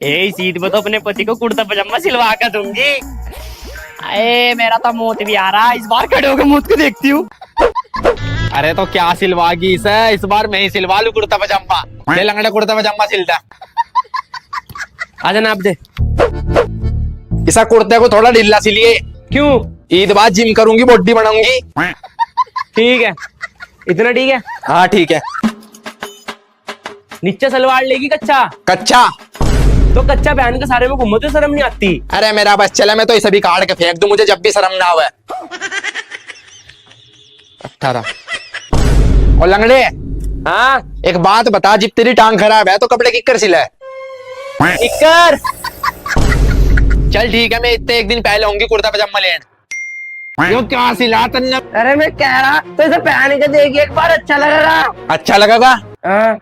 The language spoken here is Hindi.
इस ईद में तो अपने पति को कुर्ता पजामा सिलवा कर दूंगी। अरे मेरा तो मूत भी आ रहा है, इस बार खड़े होकर मूत को देखती हूँ। अरे तो क्या सिलवागी इसे, इस बार मैं ही सिलवा लू कुर्ता पजामा। ले लंगड़ा कुर्ता पजामा सिलता। आजा नाप दे। इसा कुर्ते को थोड़ा ढीला सिलिए। क्यों? ईद बाद जिम करूंगी, बॉडी बनाऊंगी। ठीक है, इतना ठीक है। हाँ ठीक है। नीचे सलवार लेगी कच्चा? कच्चा? तो कच्चा पहन के सारे में घूमो तो शर्म नहीं आती? अरे मेरा बस चले, मैं तो इसे भी काट के फेंक दूं, मुझे जब भी शर्म ना आवे। 18 और लंगड़े। हाँ एक बात बता, जब तेरी टांग खराब है तो कपड़े किक्कर सिले? इक्कर। चल ठीक है, मैं इतने एक दिन पहले होंगी कुर्ता पजामा लेने। यो क्या सिला तन्ने? अरे मैं कह रहा तो इसे पहन के देखिए एक बार, अच्छा लगेगा। अच्छा लगेगा। हाँ।